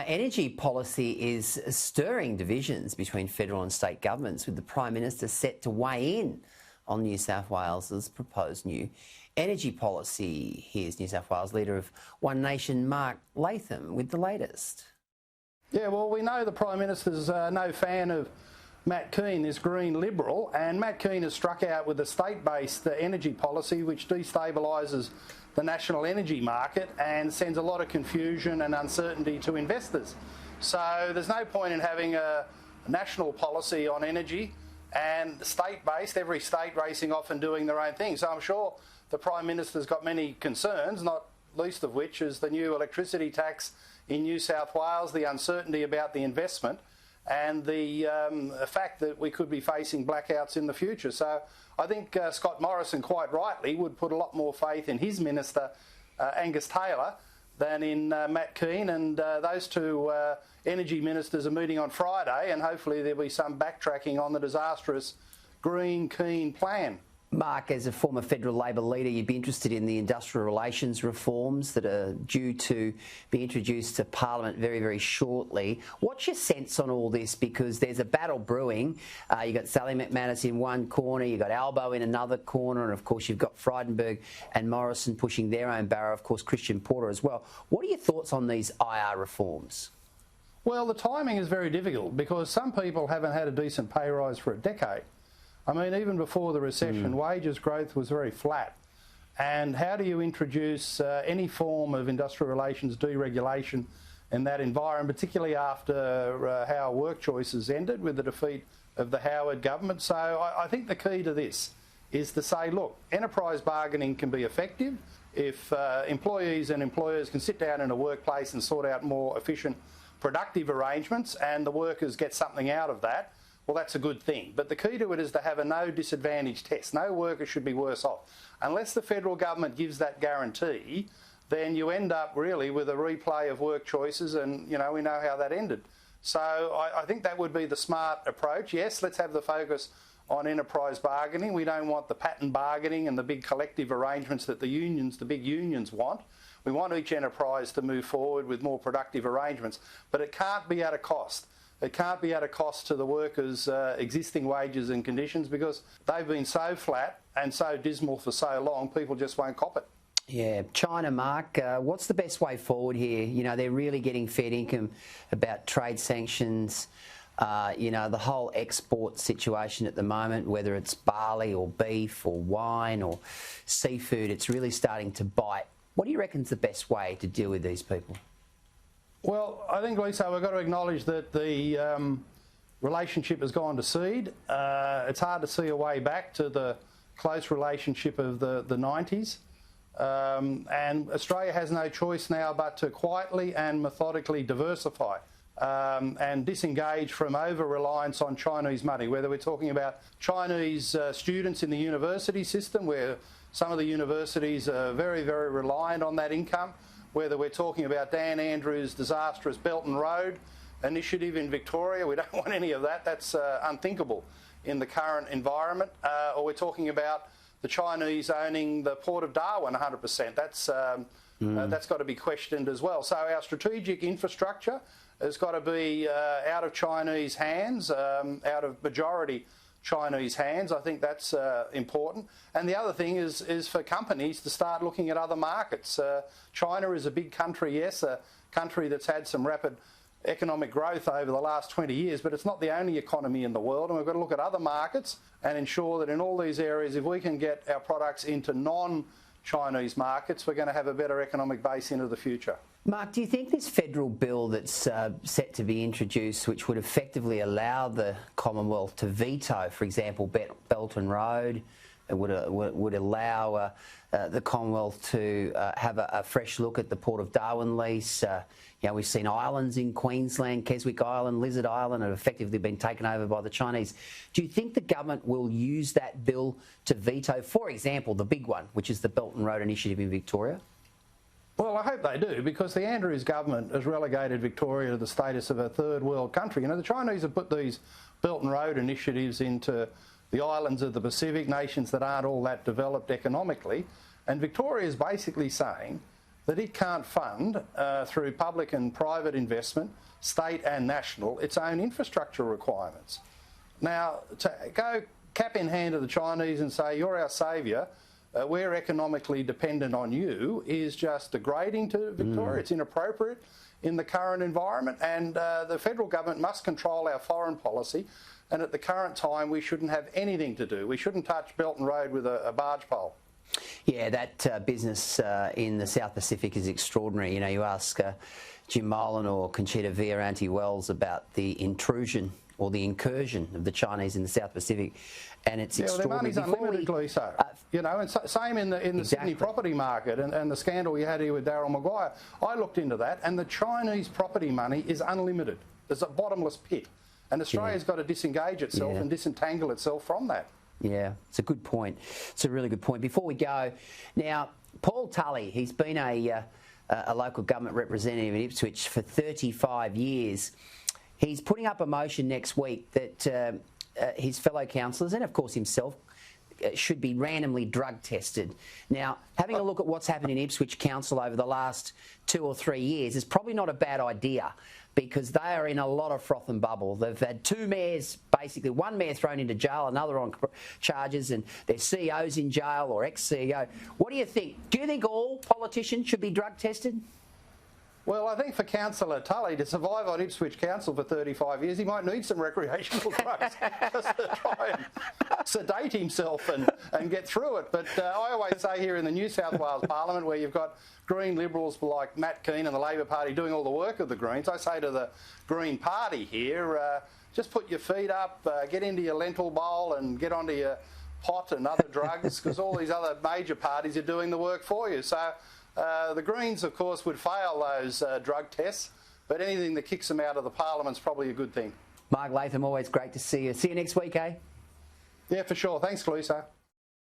Energy policy is stirring divisions between federal and state governments, with the Prime Minister set to weigh in on New South Wales's proposed new energy policy. Here's New South Wales Leader of One Nation, Mark Latham, with the latest. Yeah, well, we know the Prime Minister's no fan of Matt Kean, this Green Liberal, and Matt Kean has struck out with a state-based energy policy which destabilises the national energy market and sends a lot of confusion and uncertainty to investors. So there's no point in having a national policy on energy and state-based, every state racing off and doing their own thing. So I'm sure the Prime Minister's got many concerns, not least of which is the new electricity tax in New South Wales, the uncertainty about the investment, and the fact that we could be facing blackouts in the future. So I think Scott Morrison, quite rightly, would put a lot more faith in his Minister, Angus Taylor, than in Matt Kean. And those two energy ministers are meeting on Friday, and hopefully there'll be some backtracking on the disastrous Green Kean plan. Mark, as a former federal Labor leader, you'd be interested in the industrial relations reforms that are due to be introduced to Parliament very, very shortly. What's your sense on all this? Because there's a battle brewing. You've got Sally McManus in one corner, you've got Albo in another corner, and of course you've got Frydenberg and Morrison pushing their own barrow, of course Christian Porter as well. What are your thoughts on these IR reforms? Well, the timing is very difficult because some people haven't had a decent pay rise for a decade. I mean, even before the recession, wages growth was very flat. And how do you introduce any form of industrial relations deregulation in that environment, particularly after how work choices ended with the defeat of the Howard government? So I think the key to this is to say, look, enterprise bargaining can be effective if employees and employers can sit down in a workplace and sort out more efficient, productive arrangements, and the workers get something out of that. Well, that's a good thing. But the key to it is to have a no disadvantage test. No worker should be worse off. Unless the federal government gives that guarantee, then you end up really with a replay of work choices, and, you know, we know how that ended. So I think that would be the smart approach. Yes, let's have the focus on enterprise bargaining. We don't want the pattern bargaining and the big collective arrangements that the unions, the big unions want. We want each enterprise to move forward with more productive arrangements, but it can't be at a cost. It can't be at a cost to the workers' existing wages and conditions, because they've been so flat and so dismal for so long, people just won't cop it. Yeah, China, Mark, what's the best way forward here? You know, they're really getting fair income about trade sanctions, you know, the whole export situation at the moment, whether it's barley or beef or wine or seafood, it's really starting to bite. What do you reckon's the best way to deal with these people? Well, I think, Lisa, we've got to acknowledge that the relationship has gone to seed. It's hard to see a way back to the close relationship of the 90s. And Australia has no choice now but to quietly and methodically diversify and disengage from over-reliance on Chinese money, whether we're talking about Chinese students in the university system, where some of the universities are very, very reliant on that income, whether we're talking about Dan Andrews' disastrous Belt and Road initiative in Victoria. We don't want any of that. That's unthinkable in the current environment. Or we're talking about the Chinese owning the Port of Darwin 100%. That's got to be questioned as well. So our strategic infrastructure has got to be out of Chinese hands, out of majority Chinese hands. I think that's important. And the other thing is for companies to start looking at other markets. China is a big country, yes, a country that's had some rapid economic growth over the last 20 years, but it's not the only economy in the world, and we've got to look at other markets and ensure that in all these areas, if we can get our products into non-Chinese markets, we're going to have a better economic base into the future. Mark, do you think this federal bill that's set to be introduced, which would effectively allow the Commonwealth to veto, for example, Belt and Road, would allow the Commonwealth to have a fresh look at the Port of Darwin lease? You know, we've seen islands in Queensland, Keswick Island, Lizard Island, have effectively been taken over by the Chinese. Do you think the government will use that bill to veto, for example, the big one, which is the Belt and Road initiative in Victoria? Well, I hope they do, because the Andrews government has relegated Victoria to the status of a third world country. You know, the Chinese have put these Belt and Road initiatives into the islands of the Pacific, nations that aren't all that developed economically. And Victoria is basically saying, that it can't fund through public and private investment, state and national, its own infrastructure requirements. Now, to go cap in hand to the Chinese and say, you're our saviour, we're economically dependent on you, is just degrading to Victoria. It's inappropriate in the current environment, and the federal government must control our foreign policy, and at the current time we shouldn't have anything to do. We shouldn't touch Belton Road with a barge pole. Yeah, that business in the South Pacific is extraordinary. You know, you ask Jim Molan or Conchita Villaranti-Wells about the intrusion or the incursion of the Chinese in the South Pacific, and it's extraordinary. Their money's unlimited, Lisa. You know, and same in the Sydney property market and the scandal you had here with Darryl Maguire. I looked into that, and the Chinese property money is unlimited. There's a bottomless pit, and Australia's got to disengage itself and disentangle itself from that. Yeah, it's a good point. It's a really good point. Before we go, now, Paul Tully, he's been a local government representative in Ipswich for 35 years. He's putting up a motion next week that his fellow councillors, and of course himself, should be randomly drug tested. Now, having a look at what's happened in Ipswich Council over the last 2 or 3 years is probably not a bad idea, because they are in a lot of froth and bubble. They've had 2 mayors, basically one mayor thrown into jail, another on charges, and their CEO's in jail or ex-CEO. What do you think? Do you think all politicians should be drug tested? Well, I think for Councillor Tully to survive on Ipswich Council for 35 years, he might need some recreational drugs just to try and sedate himself and get through it. But I always say here in the New South Wales Parliament, where you've got Green Liberals like Matt Kean and the Labor Party doing all the work of the Greens, I say to the Green Party here, just put your feet up, get into your lentil bowl and get onto your pot and other drugs, because all these other major parties are doing the work for you. So the Greens, of course, would fail those drug tests, but anything that kicks them out of the Parliament's probably a good thing. Mark Latham, always great to see you. See you next week, eh? Yeah, for sure. Thanks, Lisa.